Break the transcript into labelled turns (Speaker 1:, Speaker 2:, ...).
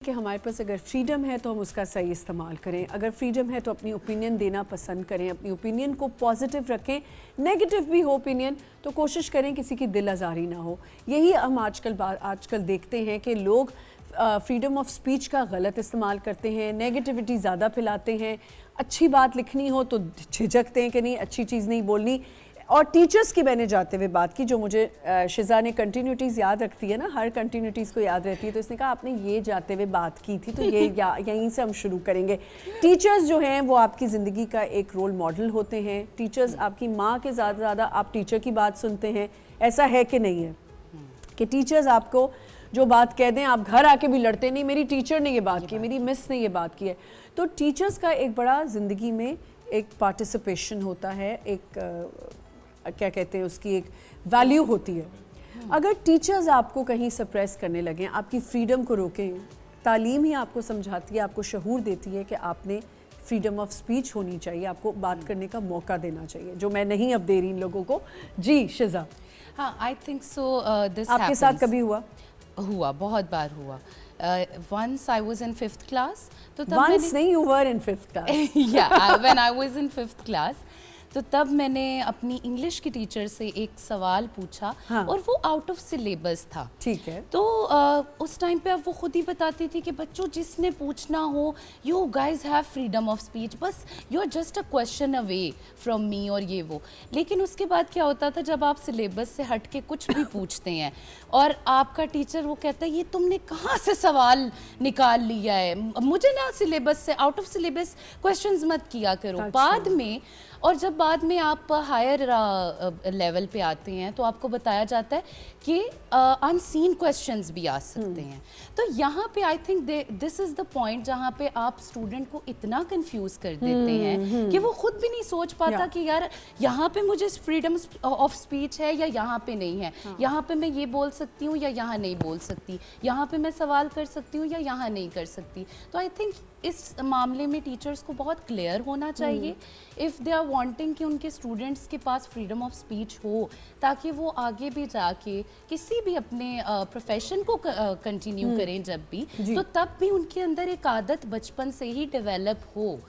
Speaker 1: कि हमारे पास अगर फ्रीडम है तो हम उसका सही इस्तेमाल करें। अगर फ्रीडम है तो अपनी ओपिनियन देना पसंद करें, अपनी ओपिनियन को पॉजिटिव रखें। नेगेटिव भी हो ओपिनियन तो कोशिश करें किसी की दिल आज़ारी ना हो। यही हम आजकल देखते हैं कि लोग फ्रीडम ऑफ स्पीच का गलत इस्तेमाल करते हैं, नेगेटिविटी ज़्यादा फैलाते हैं। अच्छी बात लिखनी हो तो झिझकते हैं कि नहीं अच्छी चीज़ नहीं बोलनी। और टीचर्स की मैंने जाते हुए बात की, जो मुझे शिजा ने कंटिन्यूटीज़ याद रखती है ना, हर कंटिन्यूटीज़ को याद रहती है, तो इसने कहा आपने ये जाते हुए बात की थी तो ये यहीं से हम शुरू करेंगे। टीचर्स जो हैं वो आपकी ज़िंदगी का एक रोल मॉडल होते हैं। टीचर्स आपकी माँ के ज़्यादा आप टीचर की बात सुनते हैं, ऐसा है कि नहीं है कि टीचर्स आपको जो बात कह दें आप घर आके भी लड़ते नहीं, मेरी टीचर ने ये बात की, मेरी मिस ने ये बात की है। तो टीचर्स का एक बड़ा ज़िंदगी में एक पार्टिसिपेशन होता है, एक क्या कहते हैं उसकी एक वैल्यू होती है। अगर टीचर्स आपको कहीं सप्रेस करने लगें, आपकी फ्रीडम को रोकें, तालीम ही आपको समझाती है, आपको शऊर देती है कि आपने फ्रीडम ऑफ स्पीच होनी चाहिए, आपको बात करने का मौका देना चाहिए, जो मैं नहीं अब दे रही इन लोगों को। जी शिजा।
Speaker 2: हाँ, आई थिंक सो दिस
Speaker 1: आपके साथ कभी हुआ?
Speaker 2: बहुत बार हुआ। Once I was in 5th class, तो तब
Speaker 1: Once नहीं, you were in 5th class.
Speaker 2: when I was in 5th class, तो तब मैंने अपनी इंग्लिश की टीचर से एक सवाल पूछा।
Speaker 1: हाँ।
Speaker 2: और वो आउट ऑफ सिलेबस था।
Speaker 1: ठीक है।
Speaker 2: तो उस टाइम पे अब वो खुद ही बताती थी कि बच्चों जिसने पूछना हो, you guys have freedom of speech, बस you are just a question away from me और ये वो। लेकिन उसके बाद क्या होता था, जब आप सिलेबस से हट के कुछ भी पूछते हैं और आपका टीचर वो कहता है ये तुमने कहाँ से सवाल निकाल लिया है, मुझे ना सिलेबस से, आउट ऑफ सिलेबस क्वेश्चंस मत किया करो।
Speaker 1: अच्छा।
Speaker 2: बाद में, और जब बाद में आप हायर लेवल पे आते हैं तो आपको बताया जाता है कि अनसीन क्वेश्चंस भी आ सकते हैं। तो यहाँ पे I think this is the point जहाँ पे आप स्टूडेंट को इतना कंफ्यूज कर देते हैं कि वो खुद भी नहीं सोच पाता कि यार यहाँ पे मुझे फ्रीडम ऑफ स्पीच है या यहाँ पे नहीं है, यहाँ पे मैं ये बोल सकती हूँ या यहाँ नहीं बोल सकती, यहाँ पे मैं सवाल कर सकती हूँ या यहाँ नहीं कर सकती। तो आई थिंक इस मामले में टीचर्स को बहुत क्लियर होना चाहिए इफ़ दे आर वांटिंग कि उनके स्टूडेंट्स के पास फ्रीडम ऑफ स्पीच हो, ताकि वो आगे भी जाके किसी भी अपने प्रोफेशन को कंटिन्यू करें जब भी, तो तब भी उनके अंदर एक आदत बचपन से ही डेवलप हो